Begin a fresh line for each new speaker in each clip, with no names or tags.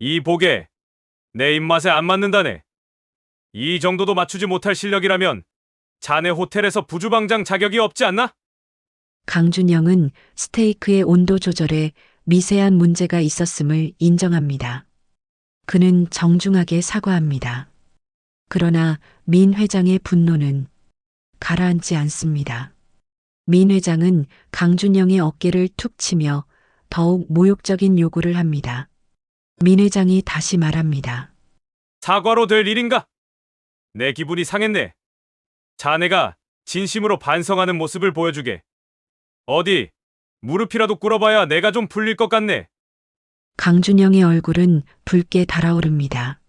이 보게, 내 입맛에 안 맞는다네. 이 정도도 맞추지 못할 실력이라면 자네 호텔에서 부주방장 자격이 없지 않나?
강준영은 스테이크의 온도 조절에 미세한 문제가 있었음을 인정합니다. 그는 정중하게 사과합니다. 그러나 민 회장의 분노는 가라앉지 않습니다. 민 회장은 강준영의 어깨를 툭 치며 더욱 모욕적인 요구를 합니다. 민 회장이 다시 말합니다.
사과로 될 일인가? 내 기분이 상했네. 자네가 진심으로 반성하는 모습을 보여주게. 어디, 무릎이라도 꿇어봐야 내가 좀 풀릴 것 같네.
강준영의 얼굴은 붉게 달아오릅니다.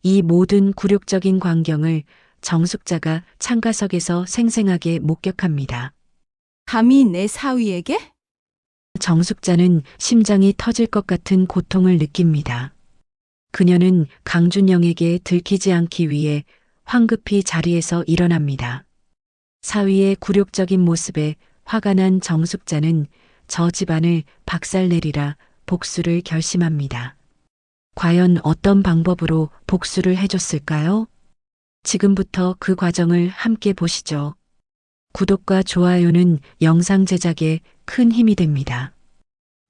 이 모든 굴욕적인 광경을 정숙자가 창가석에서 생생하게 목격합니다.
감히 내 사위에게?
정숙자는 심장이 터질 것 같은 고통을 느낍니다. 그녀는 강준영에게 들키지 않기 위해 황급히 자리에서 일어납니다. 사위의 굴욕적인 모습에 화가 난 정숙자는 저 집안을 박살내리라 복수를 결심합니다. 과연 어떤 방법으로 복수를 해줬을까요? 지금부터 그 과정을 함께 보시죠. 구독과 좋아요는 영상 제작에 큰 힘이 됩니다.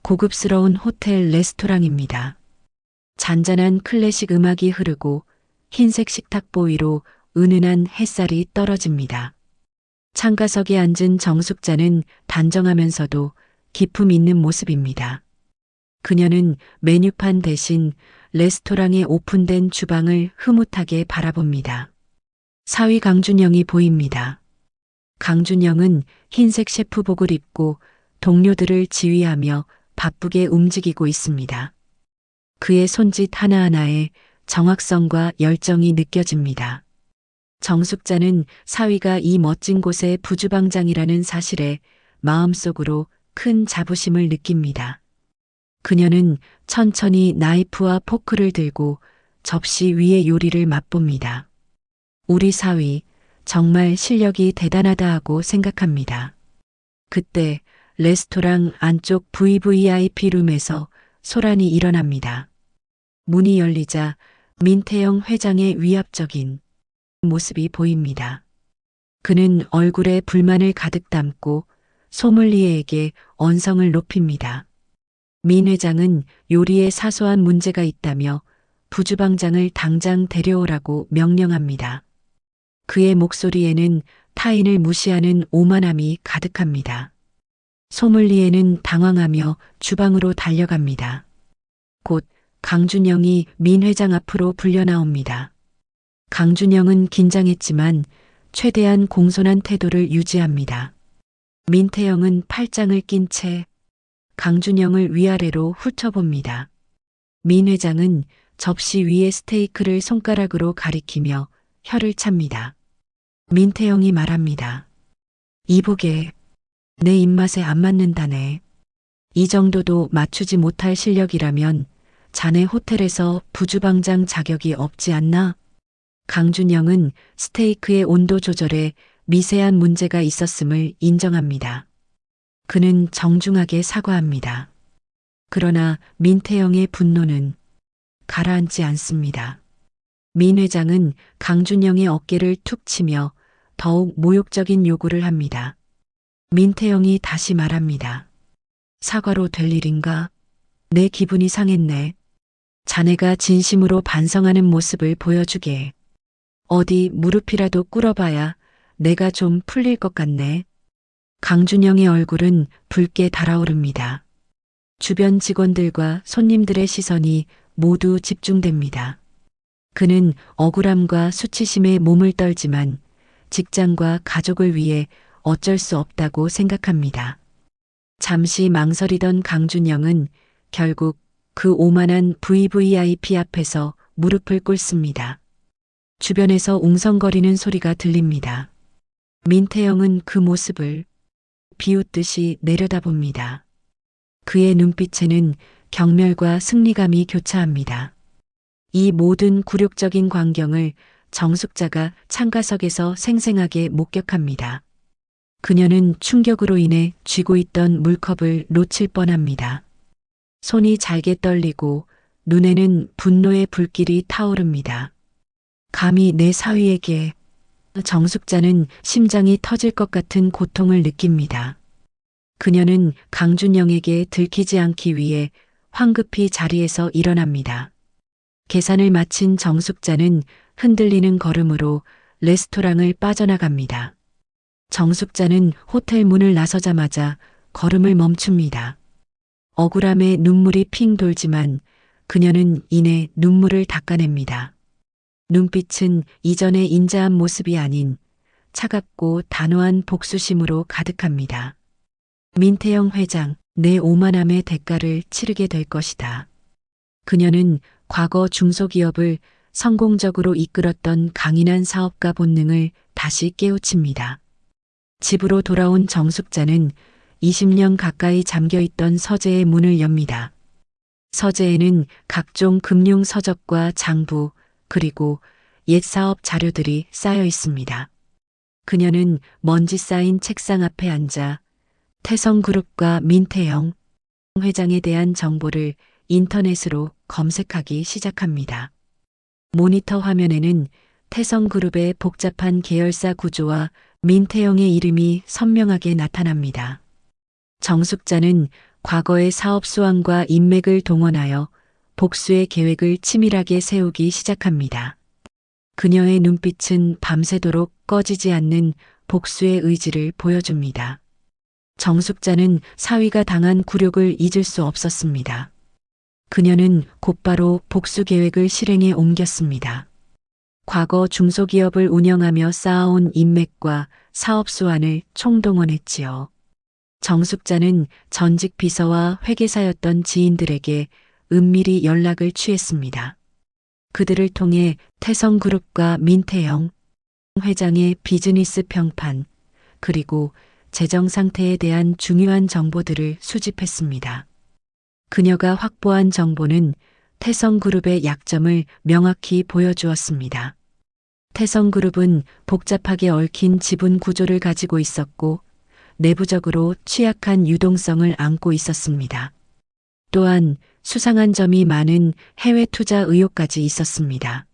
고급스러운 호텔 레스토랑입니다. 잔잔한 클래식 음악이 흐르고 흰색 식탁보 위로 은은한 햇살이 떨어집니다. 창가석에 앉은 정숙자는 단정하면서도 기품 있는 모습입니다. 그녀는 메뉴판 대신 레스토랑의 오픈된 주방을 흐뭇하게 바라봅니다. 사위 강준영이 보입니다. 강준영은 흰색 셰프복을 입고 동료들을 지휘하며 바쁘게 움직이고 있습니다. 그의 손짓 하나하나에 정확성과 열정이 느껴집니다. 정숙자는 사위가 이 멋진 곳의 부주방장이라는 사실에 마음속으로 큰 자부심을 느낍니다. 그녀는 천천히 나이프와 포크를 들고 접시 위의 요리를 맛봅니다. 우리 사위, 정말 실력이 대단하다 하고 생각합니다. 그때 레스토랑 안쪽 VVIP 룸에서 소란이 일어납니다. 문이 열리자 민태영 회장의 위압적인 모습이 보입니다. 그는 얼굴에 불만을 가득 담고 소믈리에에게 언성을 높입니다. 민 회장은 요리에 사소한 문제가 있다며 부주방장을 당장 데려오라고 명령합니다. 그의 목소리에는 타인을 무시하는 오만함이 가득합니다. 소믈리에는 당황하며 주방으로 달려갑니다. 곧 강준영이 민 회장 앞으로 불려 나옵니다. 강준영은 긴장했지만 최대한 공손한 태도를 유지합니다. 민태영은 팔짱을 낀 채 강준영을 위아래로 훑어봅니다. 민 회장은 접시 위에 스테이크를 손가락으로 가리키며 혀를 찹니다. 민태영이 말합니다. 이보게, 내 입맛에 안 맞는다네. 이 정도도 맞추지 못할 실력이라면 자네 호텔에서 부주방장 자격이 없지 않나? 강준영은 스테이크의 온도 조절에 미세한 문제가 있었음을 인정합니다. 그는 정중하게 사과합니다. 그러나 민태영의 분노는 가라앉지 않습니다. 민 회장은 강준영의 어깨를 툭 치며 더욱 모욕적인 요구를 합니다. 민태영이 다시 말합니다. 사과로 될 일인가? 내 기분이 상했네. 자네가 진심으로 반성하는 모습을 보여주게. 어디 무릎이라도 꿇어봐야 내가 좀 풀릴 것 같네. 강준영의 얼굴은 붉게 달아오릅니다. 주변 직원들과 손님들의 시선이 모두 집중됩니다. 그는 억울함과 수치심에 몸을 떨지만 직장과 가족을 위해 어쩔 수 없다고 생각합니다. 잠시 망설이던 강준영은 결국 그 오만한 VVIP 앞에서 무릎을 꿇습니다. 주변에서 웅성거리는 소리가 들립니다. 민태영은 그 모습을 비웃듯이 내려다봅니다. 그의 눈빛에는 경멸과 승리감이 교차합니다. 이 모든 굴욕적인 광경을 정숙자가 창가석에서 생생하게 목격합니다. 그녀는 충격으로 인해 쥐고 있던 물컵을 놓칠 뻔합니다. 손이 잘게 떨리고 눈에는 분노의 불길이 타오릅니다. 감히 내 사위에게. 정숙자는 심장이 터질 것 같은 고통을 느낍니다. 그녀는 강준영에게 들키지 않기 위해 황급히 자리에서 일어납니다. 계산을 마친 정숙자는 흔들리는 걸음으로 레스토랑을 빠져나갑니다. 정숙자는 호텔 문을 나서자마자 걸음을 멈춥니다. 억울함에 눈물이 핑 돌지만 그녀는 이내 눈물을 닦아냅니다. 눈빛은 이전의 인자한 모습이 아닌 차갑고 단호한 복수심으로 가득합니다. 민태영 회장, 내 오만함의 대가를 치르게 될 것이다. 그녀는 과거 중소기업을 성공적으로 이끌었던 강인한 사업가 본능을 다시 깨우칩니다. 집으로 돌아온 정숙자는 20년 가까이 잠겨있던 서재의 문을 엽니다. 서재에는 각종 금융 서적과 장부, 그리고 옛 사업 자료들이 쌓여 있습니다. 그녀는 먼지 쌓인 책상 앞에 앉아 태성그룹과 민태영 회장에 대한 정보를 인터넷으로 검색하기 시작합니다. 모니터 화면에는 태성그룹의 복잡한 계열사 구조와 민태영의 이름이 선명하게 나타납니다. 정숙자는 과거의 사업 수완과 인맥을 동원하여 복수의 계획을 치밀하게 세우기 시작합니다. 그녀의 눈빛은 밤새도록 꺼지지 않는 복수의 의지를 보여줍니다. 정숙자는 사위가 당한 굴욕을 잊을 수 없었습니다. 그녀는 곧바로 복수 계획을 실행에 옮겼습니다. 과거 중소기업을 운영하며 쌓아온 인맥과 사업 수완을 총동원했지요. 정숙자는 전직 비서와 회계사였던 지인들에게 은밀히 연락을 취했습니다. 그들을 통해 태성그룹과 민태영 회장의 비즈니스 평판, 그리고 재정 상태에 대한 중요한 정보들을 수집했습니다. 그녀가 확보한 정보는 태성그룹의 약점을 명확히 보여주었습니다. 태성그룹은 복잡하게 얽힌 지분 구조를 가지고 있었고 내부적으로 취약한 유동성을 안고 있었습니다. 또한 수상한 점이 많은 해외 투자 의혹까지 있었습니다.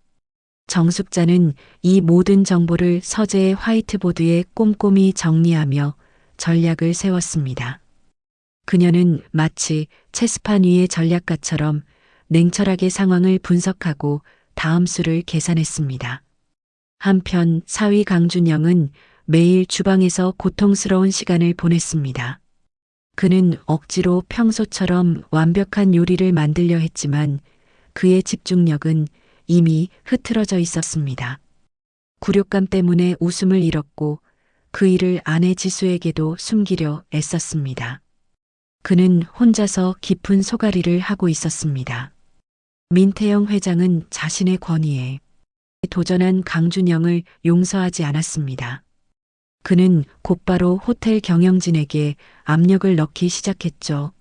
정숙자는 이 모든 정보를 서재의 화이트보드에 꼼꼼히 정리하며 전략을 세웠습니다. 그녀는 마치 체스판 위의 전략가처럼 냉철하게 상황을 분석하고 다음 수를 계산했습니다. 한편 사위 강준영은 매일 주방에서 고통스러운 시간을 보냈습니다. 그는 억지로 평소처럼 완벽한 요리를 만들려 했지만 그의 집중력은 이미 흐트러져 있었습니다. 굴욕감 때문에 웃음을 잃었고 그 일을 아내 지수에게도 숨기려 애썼습니다. 그는 혼자서 깊은 소가리를 하고 있었습니다. 민태영 회장은 자신의 권위에 도전한 강준영을 용서하지 않았습니다. 그는 곧바로 호텔 경영진에게 압력을 넣기 시작했죠.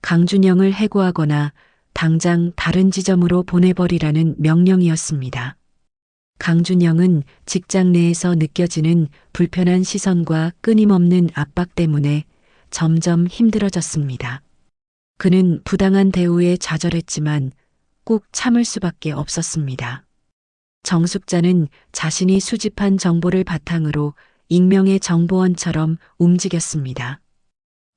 강준영을 해고하거나 당장 다른 지점으로 보내버리라는 명령이었습니다. 강준영은 직장 내에서 느껴지는 불편한 시선과 끊임없는 압박 때문에 점점 힘들어졌습니다. 그는 부당한 대우에 좌절했지만 꼭 참을 수밖에 없었습니다. 정숙자는 자신이 수집한 정보를 바탕으로 익명의 정보원처럼 움직였습니다.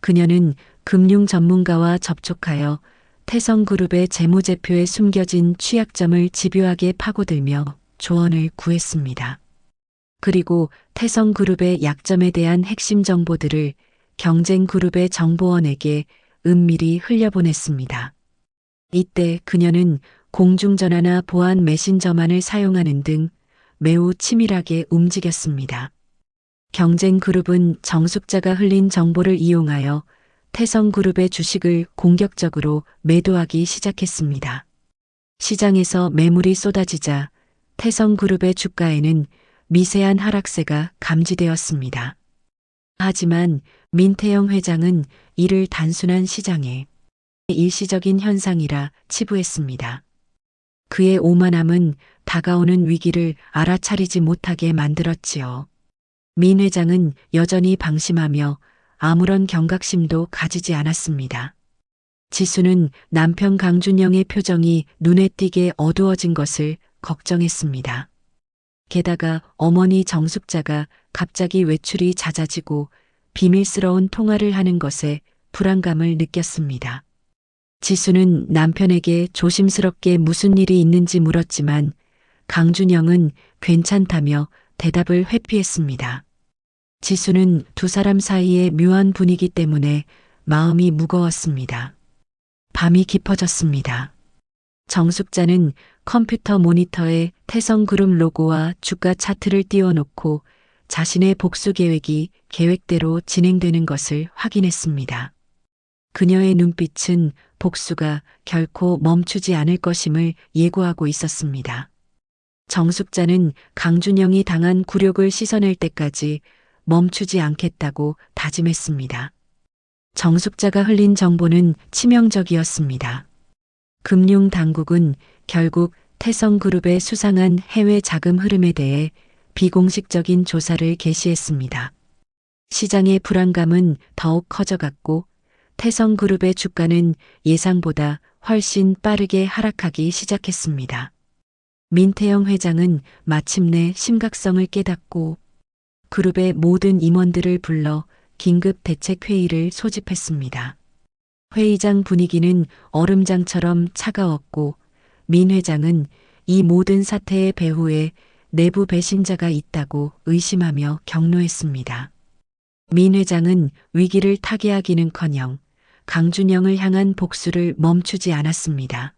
그녀는 금융 전문가와 접촉하여 태성그룹의 재무제표에 숨겨진 취약점을 집요하게 파고들며 조언을 구했습니다. 그리고 태성그룹의 약점에 대한 핵심 정보들을 경쟁그룹의 정보원에게 은밀히 흘려보냈습니다. 이때 그녀는 공중전화나 보안 메신저만을 사용하는 등 매우 치밀하게 움직였습니다. 경쟁그룹은 정숙자가 흘린 정보를 이용하여 태성그룹의 주식을 공격적으로 매도하기 시작했습니다. 시장에서 매물이 쏟아지자 태성그룹의 주가에는 미세한 하락세가 감지되었습니다. 하지만 민태영 회장은 이를 단순한 시장의 일시적인 현상이라 치부했습니다. 그의 오만함은 다가오는 위기를 알아차리지 못하게 만들었지요. 민 회장은 여전히 방심하며 아무런 경각심도 가지지 않았습니다. 지수는 남편 강준영의 표정이 눈에 띄게 어두워진 것을 걱정했습니다. 게다가 어머니 정숙자가 갑자기 외출이 잦아지고 비밀스러운 통화를 하는 것에 불안감을 느꼈습니다. 지수는 남편에게 조심스럽게 무슨 일이 있는지 물었지만 강준영은 괜찮다며 대답을 회피했습니다. 지수는 두 사람 사이의 묘한 분위기 때문에 마음이 무거웠습니다. 밤이 깊어졌습니다. 정숙자는 컴퓨터 모니터에 태성그룹 로고와 주가 차트를 띄워놓고 자신의 복수 계획이 계획대로 진행되는 것을 확인했습니다. 그녀의 눈빛은 복수가 결코 멈추지 않을 것임을 예고하고 있었습니다. 정숙자는 강준영이 당한 굴욕을 씻어낼 때까지 멈추지 않겠다고 다짐했습니다. 정숙자가 흘린 정보는 치명적이었습니다. 금융당국은 결국 태성그룹의 수상한 해외 자금 흐름에 대해 비공식적인 조사를 개시했습니다. 시장의 불안감은 더욱 커져갔고 태성그룹의 주가는 예상보다 훨씬 빠르게 하락하기 시작했습니다. 민태영 회장은 마침내 심각성을 깨닫고 그룹의 모든 임원들을 불러 긴급 대책회의를 소집했습니다. 회의장 분위기는 얼음장처럼 차가웠고 민 회장은 이 모든 사태의 배후에 내부 배신자가 있다고 의심하며 격노했습니다. 민 회장은 위기를 타개하기는커녕 강준영을 향한 복수를 멈추지 않았습니다.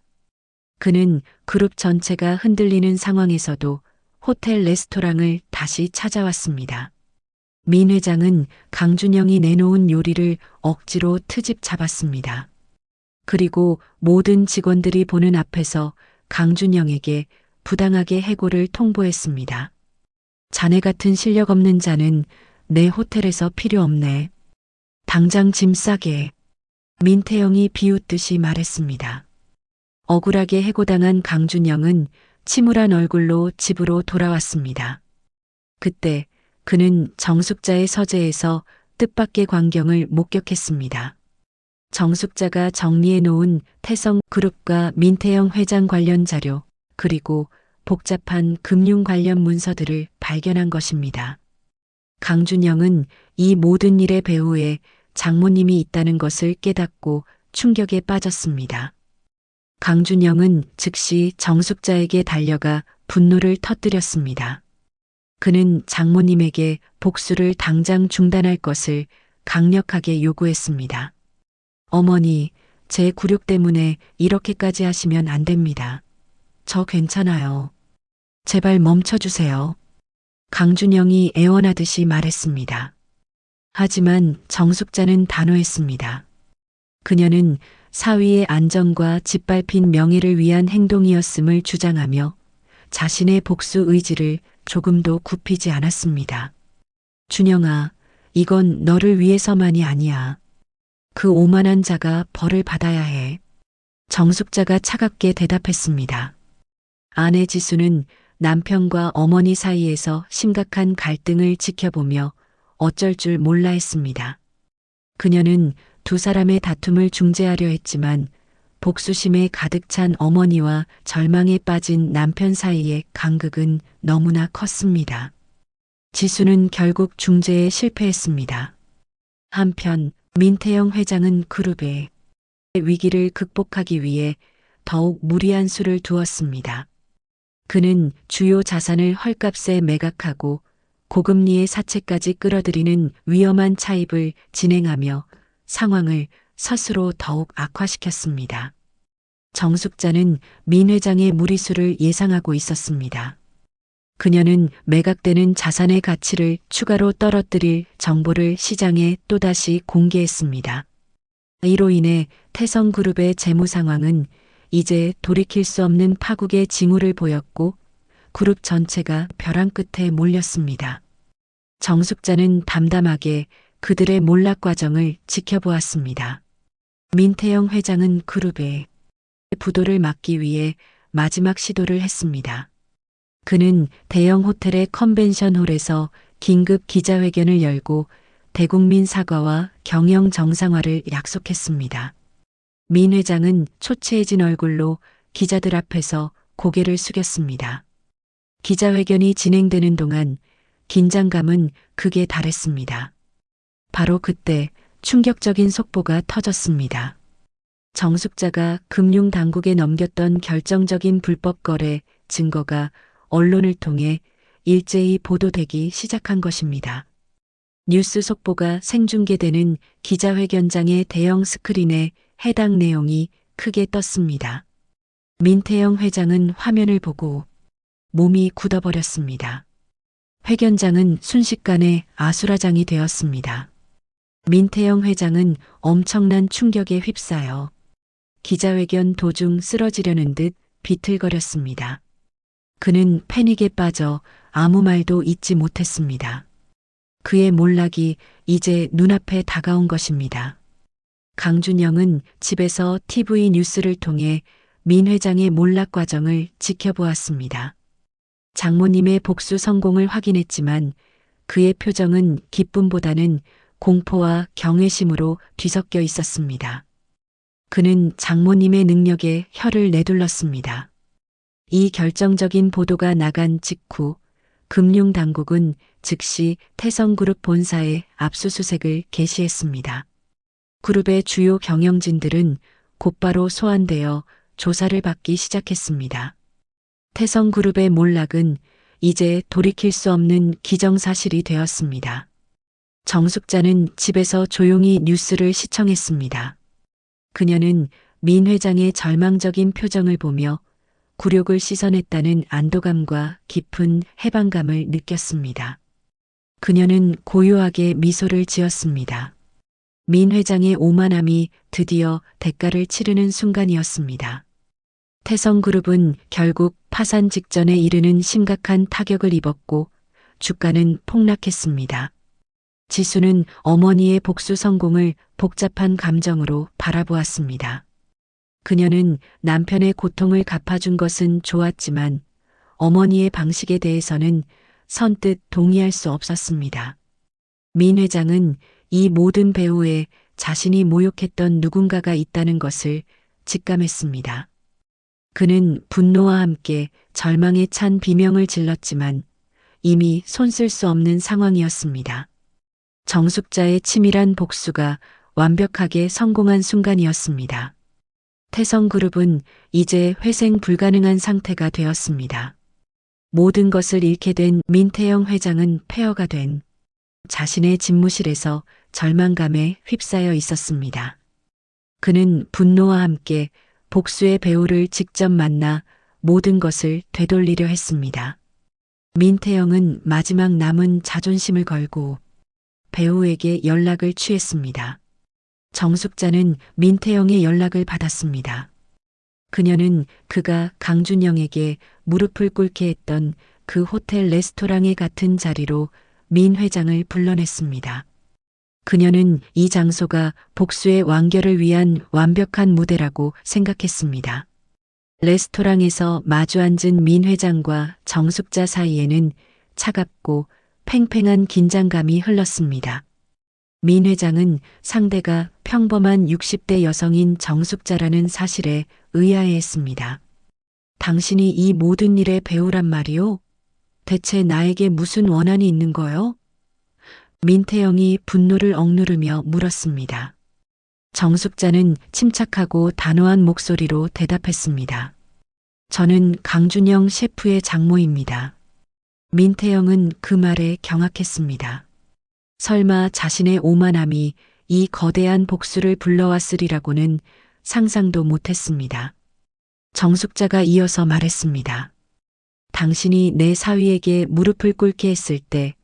그는 그룹 전체가 흔들리는 상황에서도 호텔 레스토랑을 다시 찾아왔습니다. 민 회장은 강준영이 내놓은 요리를 억지로 트집 잡았습니다. 그리고 모든 직원들이 보는 앞에서 강준영에게 부당하게 해고를 통보했습니다. 자네 같은 실력 없는 자는 내 호텔에서 필요 없네. 당장 짐 싸게. 민태영이 비웃듯이 말했습니다. 억울하게 해고당한 강준영은 침울한 얼굴로 집으로 돌아왔습니다. 그때 그는 정숙자의 서재에서 뜻밖의 광경을 목격했습니다. 정숙자가 정리해 놓은 태성그룹과 민태영 회장 관련 자료, 그리고 복잡한 금융 관련 문서들을 발견한 것입니다. 강준영은 이 모든 일의 배후에 장모님이 있다는 것을 깨닫고 충격에 빠졌습니다. 강준영은 즉시 정숙자에게 달려가 분노를 터뜨렸습니다. 그는 장모님에게 복수를 당장 중단할 것을 강력하게 요구했습니다. 어머니, 제 굴욕 때문에 이렇게까지 하시면 안 됩니다. 저 괜찮아요. 제발 멈춰주세요. 강준영이 애원하듯이 말했습니다. 하지만 정숙자는 단호했습니다. 그녀는 사위의 안정과 짓밟힌 명예를 위한 행동이었음을 주장하며 자신의 복수 의지를 조금도 굽히지 않았습니다. 준영아, 이건 너를 위해서만이 아니야. 그 오만한 자가 벌을 받아야 해. 정숙자가 차갑게 대답했습니다. 아내 지수는 남편과 어머니 사이에서 심각한 갈등을 지켜보며 어쩔 줄 몰라 했습니다. 그녀는 두 사람의 다툼을 중재하려 했지만 복수심에 가득 찬 어머니와 절망에 빠진 남편 사이의 간극은 너무나 컸습니다. 지수는 결국 중재에 실패했습니다. 한편 민태영 회장은 그룹의 위기를 극복하기 위해 더욱 무리한 수를 두었습니다. 그는 주요 자산을 헐값에 매각하고 고금리의 사채까지 끌어들이는 위험한 차입을 진행하며 상황을 스스로 더욱 악화시켰습니다. 정숙자는 민 회장의 무리수를 예상하고 있었습니다. 그녀는 매각되는 자산의 가치를 추가로 떨어뜨릴 정보를 시장에 또다시 공개했습니다. 이로 인해 태성그룹의 재무 상황은 이제 돌이킬 수 없는 파국의 징후를 보였고 그룹 전체가 벼랑 끝에 몰렸습니다. 정숙자는 담담하게 그들의 몰락 과정을 지켜보았습니다. 민태영 회장은 그룹의 부도를 막기 위해 마지막 시도를 했습니다. 그는 대형 호텔의 컨벤션홀에서 긴급 기자회견을 열고 대국민 사과와 경영 정상화를 약속했습니다. 민 회장은 초췌해진 얼굴로 기자들 앞에서 고개를 숙였습니다. 기자회견이 진행되는 동안 긴장감은 극에 달했습니다. 바로 그때 충격적인 속보가 터졌습니다. 정숙자가 금융당국에 넘겼던 결정적인 불법 거래 증거가 언론을 통해 일제히 보도되기 시작한 것입니다. 뉴스 속보가 생중계되는 기자회견장의 대형 스크린에 해당 내용이 크게 떴습니다. 민태영 회장은 화면을 보고 몸이 굳어버렸습니다. 회견장은 순식간에 아수라장이 되었습니다. 민태영 회장은 엄청난 충격에 휩싸여 기자회견 도중 쓰러지려는 듯 비틀거렸습니다. 그는 패닉에 빠져 아무 말도 잇지 못했습니다. 그의 몰락이 이제 눈앞에 다가온 것입니다. 강준영은 집에서 TV 뉴스를 통해 민 회장의 몰락 과정을 지켜보았습니다. 장모님의 복수 성공을 확인했지만 그의 표정은 기쁨보다는 공포와 경외심으로 뒤섞여 있었습니다. 그는 장모님의 능력에 혀를 내둘렀습니다. 이 결정적인 보도가 나간 직후 금융당국은 즉시 태성그룹 본사에 압수수색을 개시했습니다. 그룹의 주요 경영진들은 곧바로 소환되어 조사를 받기 시작했습니다. 태성그룹의 몰락은 이제 돌이킬 수 없는 기정사실이 되었습니다. 정숙자는 집에서 조용히 뉴스를 시청했습니다. 그녀는 민 회장의 절망적인 표정을 보며 굴욕을 씻어냈다는 안도감과 깊은 해방감을 느꼈습니다. 그녀는 고요하게 미소를 지었습니다. 민 회장의 오만함이 드디어 대가를 치르는 순간이었습니다. 태성그룹은 결국 파산 직전에 이르는 심각한 타격을 입었고 주가는 폭락했습니다. 지수는 어머니의 복수 성공을 복잡한 감정으로 바라보았습니다. 그녀는 남편의 고통을 갚아준 것은 좋았지만 어머니의 방식에 대해서는 선뜻 동의할 수 없었습니다. 민 회장은 이 모든 배후에 자신이 모욕했던 누군가가 있다는 것을 직감했습니다. 그는 분노와 함께 절망에 찬 비명을 질렀지만 이미 손쓸 수 없는 상황이었습니다. 정숙자의 치밀한 복수가 완벽하게 성공한 순간이었습니다. 태성그룹은 이제 회생 불가능한 상태가 되었습니다. 모든 것을 잃게 된 민태영 회장은 폐허가 된 자신의 집무실에서 절망감에 휩싸여 있었습니다. 그는 분노와 함께 복수의 배우를 직접 만나 모든 것을 되돌리려 했습니다. 민태영은 마지막 남은 자존심을 걸고 배우에게 연락을 취했습니다. 정숙자는 민태영의 연락을 받았습니다. 그녀는 그가 강준영에게 무릎을 꿇게 했던 그 호텔 레스토랑에 같은 자리로 민 회장을 불러냈습니다. 그녀는 이 장소가 복수의 완결을 위한 완벽한 무대라고 생각했습니다. 레스토랑에서 마주 앉은 민 회장과 정숙자 사이에는 차갑고 팽팽한 긴장감이 흘렀습니다. 민 회장은 상대가 평범한 60대 여성인 정숙자라는 사실에 의아해했습니다. 당신이 이 모든 일의 배우란 말이오? 대체 나에게 무슨 원한이 있는 거요? 민태영이 분노를 억누르며 물었습니다. 정숙자는 침착하고 단호한 목소리로 대답했습니다. 저는 강준영 셰프의 장모입니다. 민태영은 그 말에 경악했습니다. 설마 자신의 오만함이 이 거대한 복수를 불러왔으리라고는 상상도 못했습니다. 정숙자가 이어서 말했습니다. 당신이 내 사위에게 무릎을 꿇게 했을 때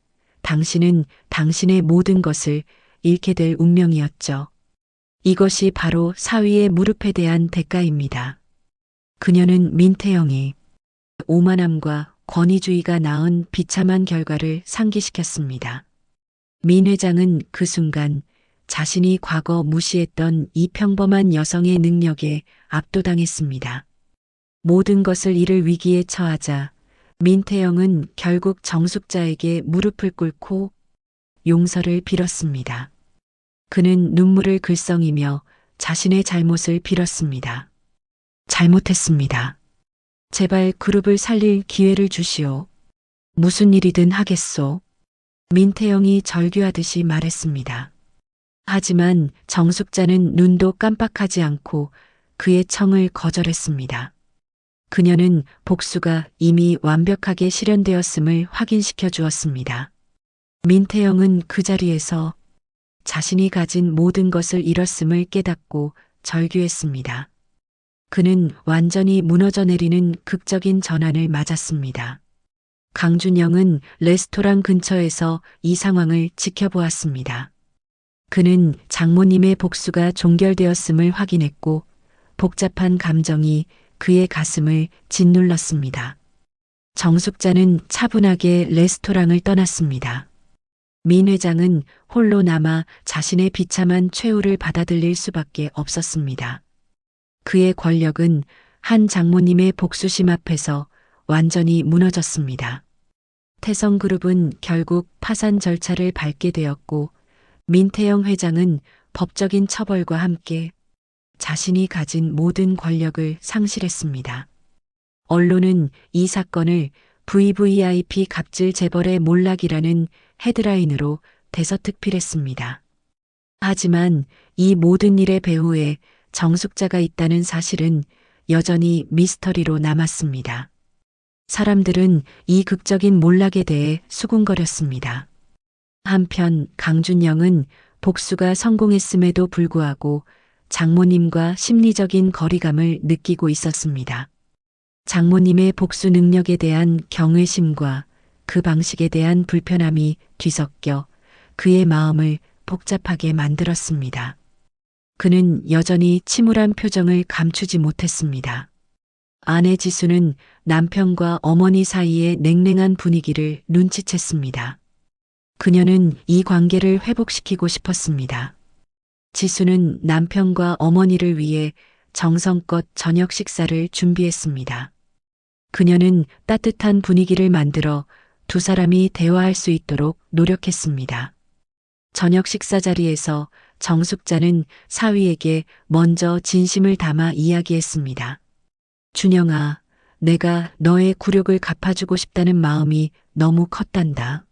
당신은 당신의 모든 것을 잃게 될 운명이었죠. 이것이 바로 사위의 무릎에 대한 대가입니다. 그녀는 민태영이 오만함과 권위주의가 낳은 비참한 결과를 상기시켰습니다. 민 회장은 그 순간 자신이 과거 무시했던 이 평범한 여성의 능력에 압도당했습니다. 모든 것을 잃을 위기에 처하자 민태영은 결국 정숙자에게 무릎을 꿇고 용서를 빌었습니다. 그는 눈물을 글썽이며 자신의 잘못을 빌었습니다. 잘못했습니다. 제발 그룹을 살릴 기회를 주시오. 무슨 일이든 하겠소. 민태영이 절규하듯이 말했습니다. 하지만 정숙자는 눈도 깜빡하지 않고 그의 청을 거절했습니다. 그녀는 복수가 이미 완벽하게 실현되었음을 확인시켜 주었습니다. 민태영은 그 자리에서 자신이 가진 모든 것을 잃었음을 깨닫고 절규했습니다. 그는 완전히 무너져 내리는 극적인 전환을 맞았습니다. 강준영은 레스토랑 근처에서 이 상황을 지켜보았습니다. 그는 장모님의 복수가 종결되었음을 확인했고 복잡한 감정이 그의 가슴을 짓눌렀습니다. 정숙자는 차분하게 레스토랑을 떠났습니다. 민 회장은 홀로 남아 자신의 비참한 최후를 받아들일 수밖에 없었습니다. 그의 권력은 한 장모님의 복수심 앞에서 완전히 무너졌습니다. 태성그룹은 결국 파산 절차를 밟게 되었고 민태영 회장은 법적인 처벌과 함께 자신이 가진 모든 권력을 상실했습니다. 언론은 이 사건을 VVIP 갑질 재벌의 몰락이라는 헤드라인으로 대서특필했습니다. 하지만 이 모든 일의 배후에 정숙자가 있다는 사실은 여전히 미스터리로 남았습니다. 사람들은 이 극적인 몰락에 대해 수군거렸습니다. 한편 강준영은 복수가 성공했음에도 불구하고 장모님과 심리적인 거리감을 느끼고 있었습니다. 장모님의 복수 능력에 대한 경외심과 그 방식에 대한 불편함이 뒤섞여 그의 마음을 복잡하게 만들었습니다. 그는 여전히 침울한 표정을 감추지 못했습니다. 아내 지수는 남편과 어머니 사이의 냉랭한 분위기를 눈치챘습니다. 그녀는 이 관계를 회복시키고 싶었습니다. 지수는 남편과 어머니를 위해 정성껏 저녁 식사를 준비했습니다. 그녀는 따뜻한 분위기를 만들어 두 사람이 대화할 수 있도록 노력했습니다. 저녁 식사 자리에서 정숙자는 사위에게 먼저 진심을 담아 이야기했습니다. 준영아, 내가 너의 굴욕을 갚아주고 싶다는 마음이 너무 컸단다.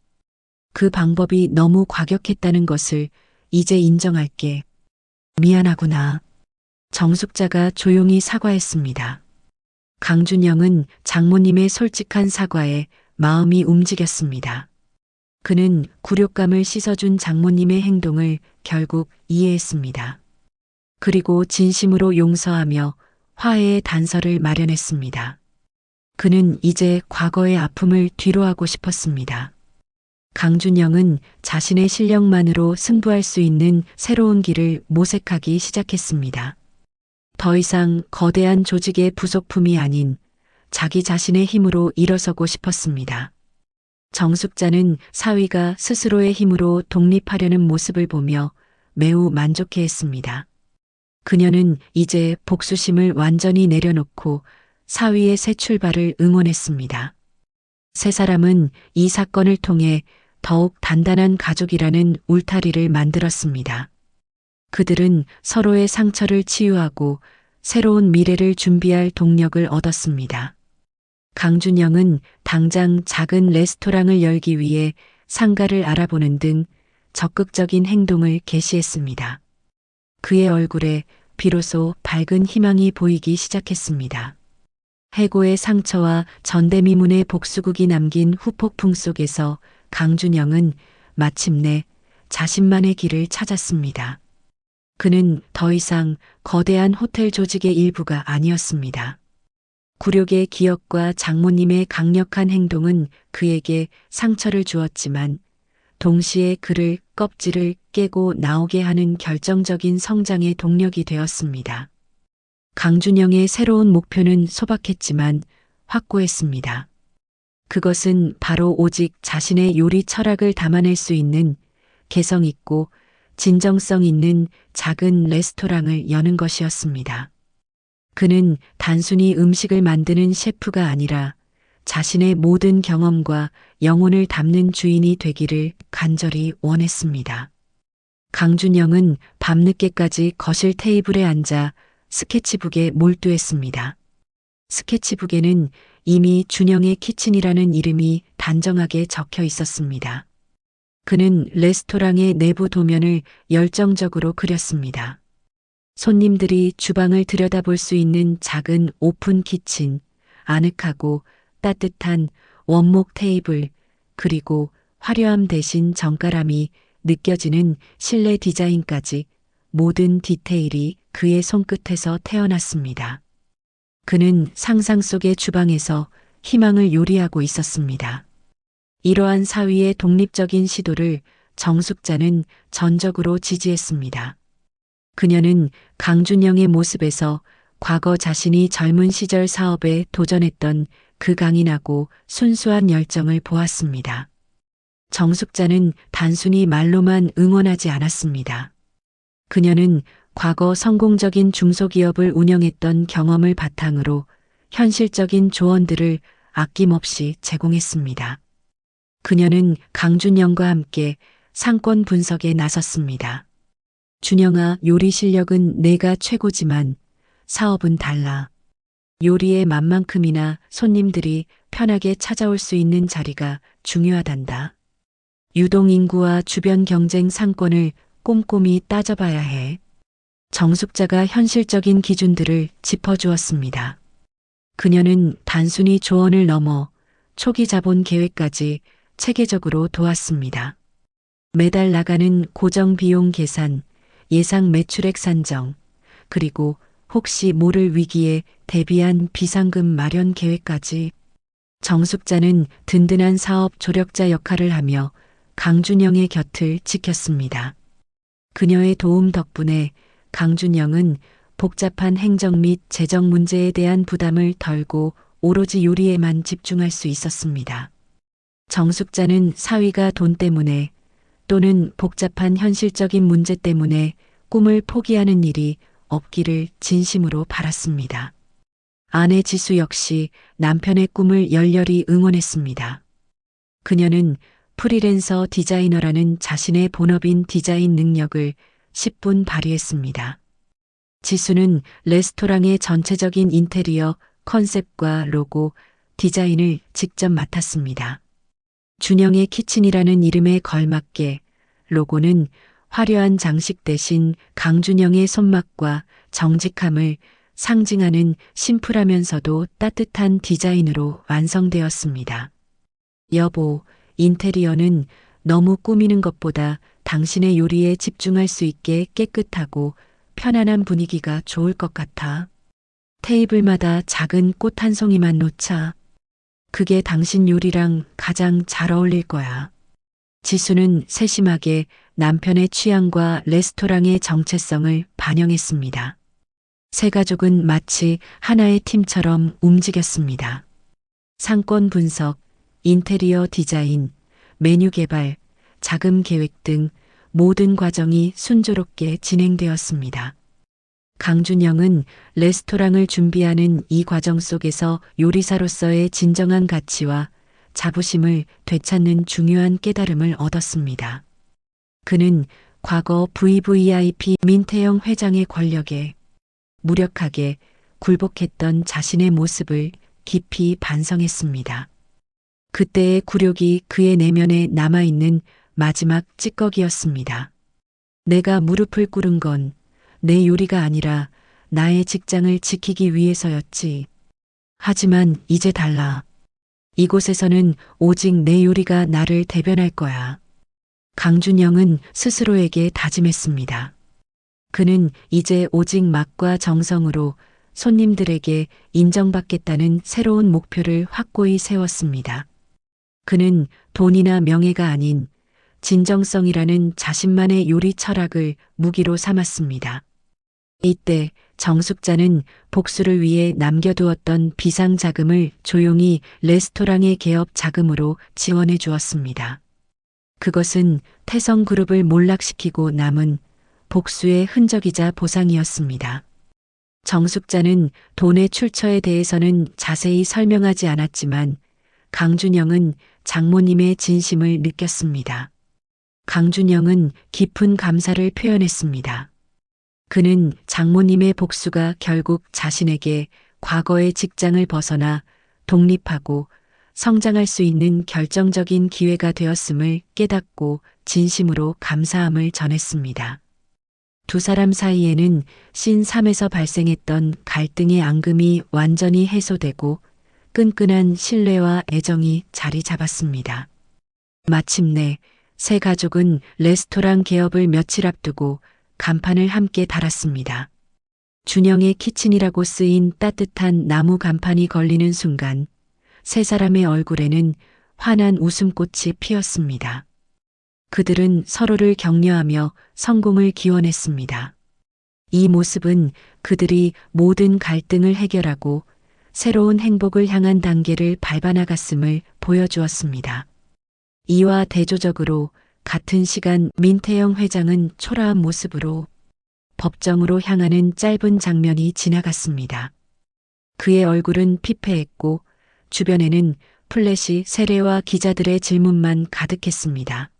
그 방법이 너무 과격했다는 것을 이제 인정할게. 미안하구나. 정숙자가 조용히 사과했습니다. 강준영은 장모님의 솔직한 사과에 마음이 움직였습니다. 그는 굴욕감을 씻어준 장모님의 행동을 결국 이해했습니다. 그리고 진심으로 용서하며 화해의 단서를 마련했습니다. 그는 이제 과거의 아픔을 뒤로하고 싶었습니다. 강준영은 자신의 실력만으로 승부할 수 있는 새로운 길을 모색하기 시작했습니다. 더 이상 거대한 조직의 부속품이 아닌 자기 자신의 힘으로 일어서고 싶었습니다. 정숙자는 사위가 스스로의 힘으로 독립하려는 모습을 보며 매우 만족해했습니다. 그녀는 이제 복수심을 완전히 내려놓고 사위의 새 출발을 응원했습니다. 세 사람은 이 사건을 통해 더욱 단단한 가족이라는 울타리를 만들었습니다. 그들은 서로의 상처를 치유하고 새로운 미래를 준비할 동력을 얻었습니다. 강준영은 당장 작은 레스토랑을 열기 위해 상가를 알아보는 등 적극적인 행동을 개시했습니다. 그의 얼굴에 비로소 밝은 희망이 보이기 시작했습니다. 해고의 상처와 전대미문의 복수극이 남긴 후폭풍 속에서 강준영은 마침내 자신만의 길을 찾았습니다. 그는 더 이상 거대한 호텔 조직의 일부가 아니었습니다. 굴욕의 기억과 장모님의 강력한 행동은 그에게 상처를 주었지만 동시에 그를 껍질을 깨고 나오게 하는 결정적인 성장의 동력이 되었습니다. 강준영의 새로운 목표는 소박했지만 확고했습니다. 그것은 바로 오직 자신의 요리 철학을 담아낼 수 있는 개성 있고 진정성 있는 작은 레스토랑을 여는 것이었습니다. 그는 단순히 음식을 만드는 셰프가 아니라 자신의 모든 경험과 영혼을 담는 주인이 되기를 간절히 원했습니다. 강준영은 밤늦게까지 거실 테이블에 앉아 스케치북에 몰두했습니다. 스케치북에는 이미 준영의 키친이라는 이름이 단정하게 적혀 있었습니다. 그는 레스토랑의 내부 도면을 열정적으로 그렸습니다. 손님들이 주방을 들여다볼 수 있는 작은 오픈 키친, 아늑하고 따뜻한 원목 테이블, 그리고 화려함 대신 정갈함이 느껴지는 실내 디자인까지 모든 디테일이 그의 손끝에서 태어났습니다. 그는 상상 속의 주방에서 희망을 요리하고 있었습니다. 이러한 사위의 독립적인 시도를 정숙자는 전적으로 지지했습니다. 그녀는 강준영의 모습에서 과거 자신이 젊은 시절 사업에 도전했던 그 강인하고 순수한 열정을 보았습니다. 정숙자는 단순히 말로만 응원하지 않았습니다. 그녀는 과거 성공적인 중소기업을 운영했던 경험을 바탕으로 현실적인 조언들을 아낌없이 제공했습니다. 그녀는 강준영과 함께 상권 분석에 나섰습니다. 준영아, 요리 실력은 내가 최고지만 사업은 달라. 요리의 맛만큼이나 손님들이 편하게 찾아올 수 있는 자리가 중요하단다. 유동인구와 주변 경쟁 상권을 꼼꼼히 따져봐야 해. 정숙자가 현실적인 기준들을 짚어주었습니다. 그녀는 단순히 조언을 넘어 초기 자본 계획까지 체계적으로 도왔습니다. 매달 나가는 고정 비용 계산, 예상 매출액 산정, 그리고 혹시 모를 위기에 대비한 비상금 마련 계획까지. 정숙자는 든든한 사업 조력자 역할을 하며 강준영의 곁을 지켰습니다. 그녀의 도움 덕분에 강준영은 복잡한 행정 및 재정 문제에 대한 부담을 덜고 오로지 요리에만 집중할 수 있었습니다. 정숙자는 사위가 돈 때문에 또는 복잡한 현실적인 문제 때문에 꿈을 포기하는 일이 없기를 진심으로 바랐습니다. 아내 지수 역시 남편의 꿈을 열렬히 응원했습니다. 그녀는 프리랜서 디자이너라는 자신의 본업인 디자인 능력을 10분 발휘했습니다. 지수는 레스토랑의 전체적인 인테리어, 컨셉과 로고, 디자인을 직접 맡았습니다. 준영의 키친이라는 이름에 걸맞게 로고는 화려한 장식 대신 강준영의 손맛과 정직함을 상징하는 심플하면서도 따뜻한 디자인으로 완성되었습니다. 여보, 인테리어는 너무 꾸미는 것보다 당신의 요리에 집중할 수 있게 깨끗하고 편안한 분위기가 좋을 것 같아. 테이블마다 작은 꽃 한 송이만 놓자. 그게 당신 요리랑 가장 잘 어울릴 거야. 지수는 세심하게 남편의 취향과 레스토랑의 정체성을 반영했습니다. 세 가족은 마치 하나의 팀처럼 움직였습니다. 상권 분석, 인테리어 디자인, 메뉴 개발, 자금 계획 등 모든 과정이 순조롭게 진행되었습니다. 강준영은 레스토랑을 준비하는 이 과정 속에서 요리사로서의 진정한 가치와 자부심을 되찾는 중요한 깨달음을 얻었습니다. 그는 과거 VVIP 민태영 회장의 권력에 무력하게 굴복했던 자신의 모습을 깊이 반성했습니다. 그때의 굴욕이 그의 내면에 남아있는 마지막 찌꺼기였습니다. 내가 무릎을 꿇은 건 내 요리가 아니라 나의 직장을 지키기 위해서였지. 하지만 이제 달라. 이곳에서는 오직 내 요리가 나를 대변할 거야. 강준영은 스스로에게 다짐했습니다. 그는 이제 오직 맛과 정성으로 손님들에게 인정받겠다는 새로운 목표를 확고히 세웠습니다. 그는 돈이나 명예가 아닌 진정성이라는 자신만의 요리 철학을 무기로 삼았습니다. 이때 정숙자는 복수를 위해 남겨두었던 비상 자금을 조용히 레스토랑의 개업 자금으로 지원해 주었습니다. 그것은 태성그룹을 몰락시키고 남은 복수의 흔적이자 보상이었습니다. 정숙자는 돈의 출처에 대해서는 자세히 설명하지 않았지만 강준영은 장모님의 진심을 느꼈습니다. 강준영은 깊은 감사를 표현했습니다. 그는 장모님의 복수가 결국 자신에게 과거의 직장을 벗어나 독립하고 성장할 수 있는 결정적인 기회가 되었음을 깨닫고 진심으로 감사함을 전했습니다. 두 사람 사이에는 신3에서 발생했던 갈등의 앙금이 완전히 해소되고 끈끈한 신뢰와 애정이 자리 잡았습니다. 마침내 세 가족은 레스토랑 개업을 며칠 앞두고 간판을 함께 달았습니다. 준영의 키친이라고 쓰인 따뜻한 나무 간판이 걸리는 순간 세 사람의 얼굴에는 환한 웃음꽃이 피었습니다. 그들은 서로를 격려하며 성공을 기원했습니다. 이 모습은 그들이 모든 갈등을 해결하고 새로운 행복을 향한 단계를 밟아나갔음을 보여주었습니다. 이와 대조적으로 같은 시간 민태영 회장은 초라한 모습으로 법정으로 향하는 짧은 장면이 지나갔습니다. 그의 얼굴은 피폐했고 주변에는 플래시 세례와 기자들의 질문만 가득했습니다.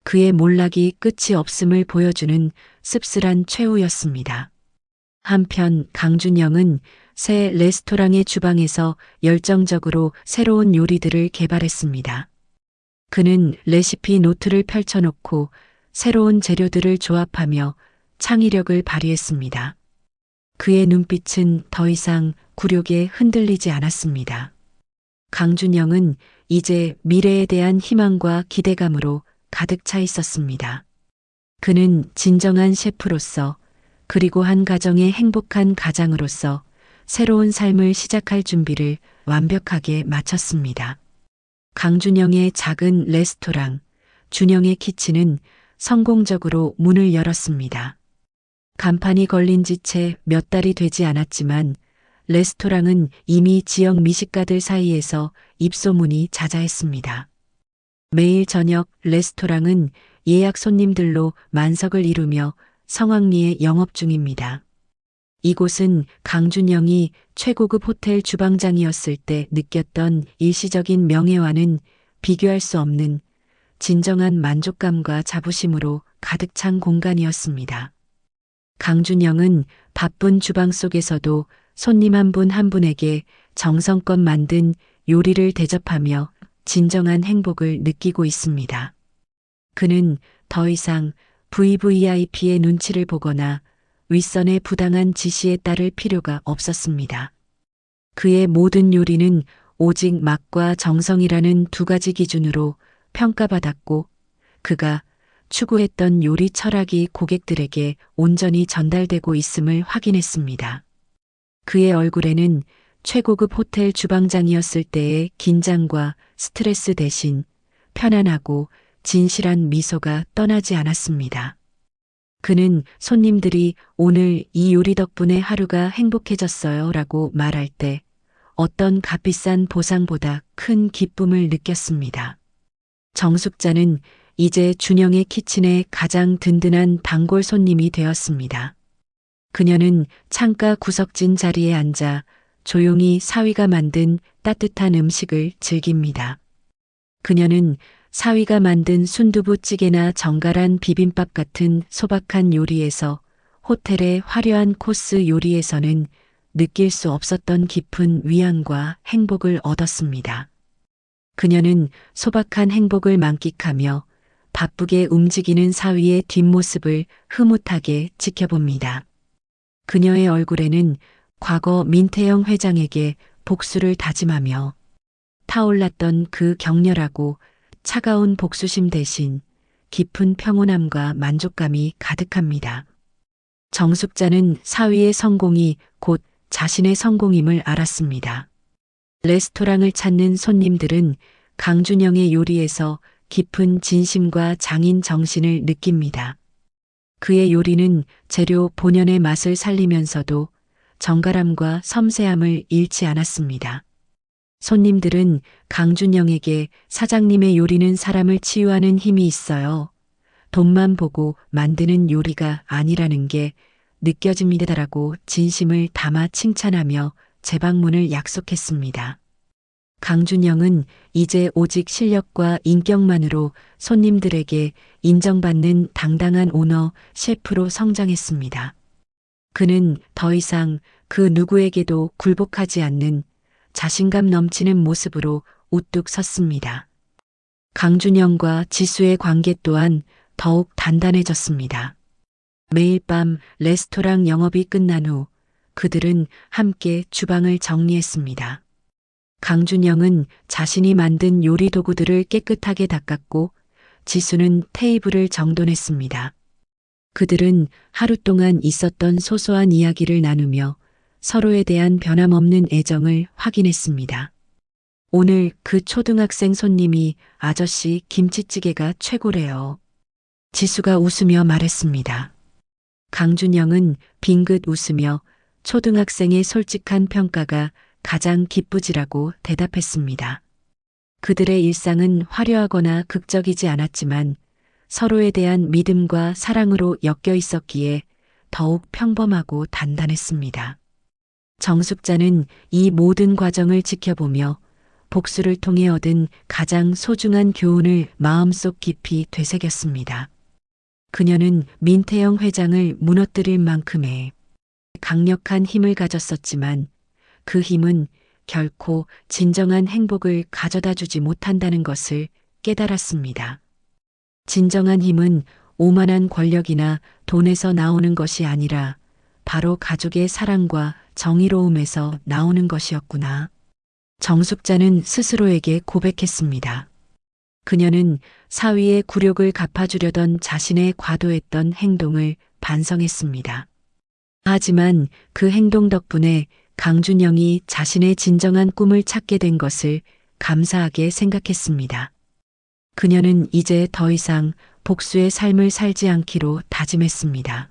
그의 몰락이 끝이 없음을 보여주는 씁쓸한 최후였습니다. 한편 강준영은 새 레스토랑의 주방에서 열정적으로 새로운 요리들을 개발했습니다. 그는 레시피 노트를 펼쳐놓고 새로운 재료들을 조합하며 창의력을 발휘했습니다. 그의 눈빛은 더 이상 굴욕에 흔들리지 않았습니다. 강준영은 이제 미래에 대한 희망과 기대감으로 가득 차 있었습니다. 그는 진정한 셰프로서 그리고 한 가정의 행복한 가장으로서 새로운 삶을 시작할 준비를 완벽하게 마쳤습니다. 강준영의 작은 레스토랑, 준영의 키친은 성공적으로 문을 열었습니다. 간판이 걸린 지 채 몇 달이 되지 않았지만 레스토랑은 이미 지역 미식가들 사이에서 입소문이 자자했습니다. 매일 저녁 레스토랑은 예약 손님들로 만석을 이루며 성황리에 영업 중입니다. 이곳은 강준영이 최고급 호텔 주방장이었을 때 느꼈던 일시적인 명예와는 비교할 수 없는 진정한 만족감과 자부심으로 가득 찬 공간이었습니다. 강준영은 바쁜 주방 속에서도 손님 한 분 한 분에게 정성껏 만든 요리를 대접하며 진정한 행복을 느끼고 있습니다. 그는 더 이상 VVIP의 눈치를 보거나 윗선의 부당한 지시에 따를 필요가 없었습니다. 그의 모든 요리는 오직 맛과 정성이라는 두 가지 기준으로 평가받았고 그가 추구했던 요리 철학이 고객들에게 온전히 전달되고 있음을 확인했습니다. 그의 얼굴에는 최고급 호텔 주방장이었을 때의 긴장과 스트레스 대신 편안하고 진실한 미소가 떠나지 않았습니다. 그는 손님들이 오늘 이 요리 덕분에 하루가 행복해졌어요 라고 말할 때 어떤 값비싼 보상보다 큰 기쁨을 느꼈습니다. 정숙자는 이제 준영의 키친의 가장 든든한 단골 손님이 되었습니다. 그녀는 창가 구석진 자리에 앉아 조용히 사위가 만든 따뜻한 음식을 즐깁니다. 그녀는 사위가 만든 순두부찌개나 정갈한 비빔밥 같은 소박한 요리에서 호텔의 화려한 코스 요리에서는 느낄 수 없었던 깊은 위안과 행복을 얻었습니다. 그녀는 소박한 행복을 만끽하며 바쁘게 움직이는 사위의 뒷모습을 흐뭇하게 지켜봅니다. 그녀의 얼굴에는 과거 민태영 회장에게 복수를 다짐하며 타올랐던 그 격렬하고 차가운 복수심 대신 깊은 평온함과 만족감이 가득합니다. 정숙자는 사위의 성공이 곧 자신의 성공임을 알았습니다. 레스토랑을 찾는 손님들은 강준영의 요리에서 깊은 진심과 장인 정신을 느낍니다. 그의 요리는 재료 본연의 맛을 살리면서도 정갈함과 섬세함을 잃지 않았습니다. 손님들은 강준영에게 사장님의 요리는 사람을 치유하는 힘이 있어요. 돈만 보고 만드는 요리가 아니라는 게 느껴집니다라고 진심을 담아 칭찬하며 재방문을 약속했습니다. 강준영은 이제 오직 실력과 인격만으로 손님들에게 인정받는 당당한 오너 셰프로 성장했습니다. 그는 더 이상 그 누구에게도 굴복하지 않는 자신감 넘치는 모습으로 우뚝 섰습니다. 강준영과 지수의 관계 또한 더욱 단단해졌습니다. 매일 밤 레스토랑 영업이 끝난 후 그들은 함께 주방을 정리했습니다. 강준영은 자신이 만든 요리 도구들을 깨끗하게 닦았고 지수는 테이블을 정돈했습니다. 그들은 하루 동안 있었던 소소한 이야기를 나누며 서로에 대한 변함없는 애정을 확인했습니다. 오늘 그 초등학생 손님이 아저씨 김치찌개가 최고래요. 지수가 웃으며 말했습니다. 강준영은 빙긋 웃으며 초등학생의 솔직한 평가가 가장 기쁘지라고 대답했습니다. 그들의 일상은 화려하거나 극적이지 않았지만 서로에 대한 믿음과 사랑으로 엮여 있었기에 더욱 평범하고 단단했습니다. 정숙자는 이 모든 과정을 지켜보며 복수를 통해 얻은 가장 소중한 교훈을 마음속 깊이 되새겼습니다. 그녀는 민태영 회장을 무너뜨릴 만큼의 강력한 힘을 가졌었지만 그 힘은 결코 진정한 행복을 가져다 주지 못한다는 것을 깨달았습니다. 진정한 힘은 오만한 권력이나 돈에서 나오는 것이 아니라 바로 가족의 사랑과 정의로움에서 나오는 것이었구나. 정숙자는 스스로에게 고백했습니다. 그녀는 사위의 굴욕을 갚아주려던 자신의 과도했던 행동을 반성했습니다. 하지만 그 행동 덕분에 강준영이 자신의 진정한 꿈을 찾게 된 것을 감사하게 생각했습니다. 그녀는 이제 더 이상 복수의 삶을 살지 않기로 다짐했습니다.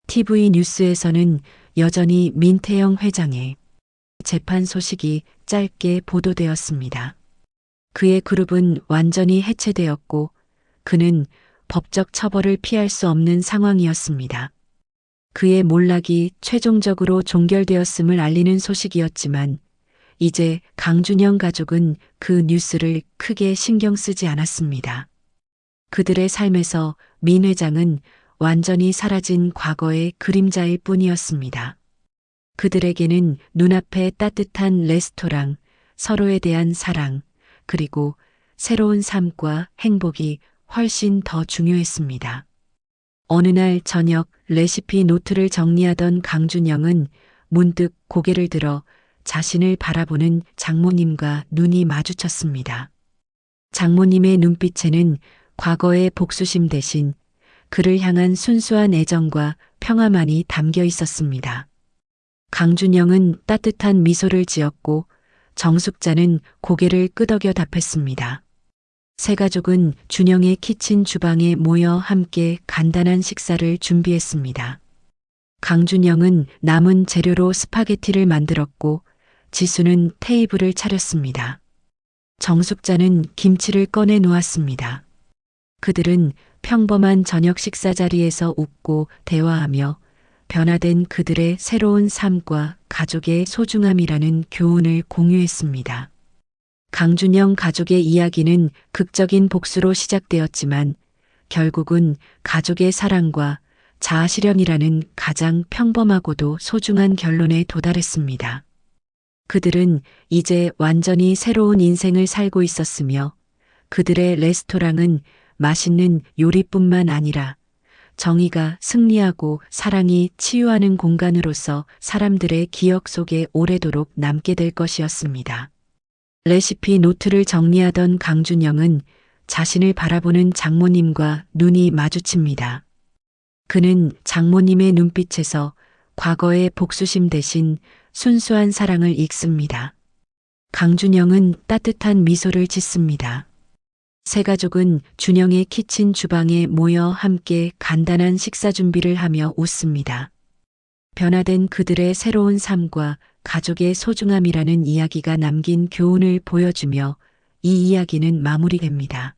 TV 뉴스에서는 여전히 민태영 회장의 재판 소식이 짧게 보도되었습니다. 그의 그룹은 완전히 해체되었고 그는 법적 처벌을 피할 수 없는 상황이었습니다. 그의 몰락이 최종적으로 종결되었음을 알리는 소식이었지만 이제 강준영 가족은 그 뉴스를 크게 신경 쓰지 않았습니다. 그들의 삶에서 민 회장은 완전히 사라진 과거의 그림자일 뿐이었습니다. 그들에게는 눈앞에 따뜻한 레스토랑, 서로에 대한 사랑, 그리고 새로운 삶과 행복이 훨씬 더 중요했습니다. 어느 날 저녁 레시피 노트를 정리하던 강준영은 문득 고개를 들어 자신을 바라보는 장모님과 눈이 마주쳤습니다. 장모님의 눈빛에는 과거의 복수심 대신 그를 향한 순수한 애정과 평화만이 담겨 있었습니다. 강준영은 따뜻한 미소를 지었고 정숙자는 고개를 끄덕여 답했습니다. 세 가족은 준영의 키친 주방에 모여 함께 간단한 식사를 준비했습니다. 강준영은 남은 재료로 스파게티를 만들었고 지수는 테이블을 차렸습니다. 정숙자는 김치를 꺼내 놓았습니다. 그들은 평범한 저녁 식사 자리에서 웃고 대화하며 변화된 그들의 새로운 삶과 가족의 소중함이라는 교훈을 공유했습니다. 강준영 가족의 이야기는 극적인 복수로 시작되었지만 결국은 가족의 사랑과 자아실현이라는 가장 평범하고도 소중한 결론에 도달했습니다. 그들은 이제 완전히 새로운 인생을 살고 있었으며 그들의 레스토랑은 맛있는 요리뿐만 아니라 정의가 승리하고 사랑이 치유하는 공간으로서 사람들의 기억 속에 오래도록 남게 될 것이었습니다. 레시피 노트를 정리하던 강준영은 자신을 바라보는 장모님과 눈이 마주칩니다. 그는 장모님의 눈빛에서 과거의 복수심 대신 순수한 사랑을 읽습니다. 강준영은 따뜻한 미소를 짓습니다. 세 가족은 준영의 키친 주방에 모여 함께 간단한 식사 준비를 하며 웃습니다. 변화된 그들의 새로운 삶과 가족의 소중함이라는 이야기가 남긴 교훈을 보여주며 이 이야기는 마무리됩니다.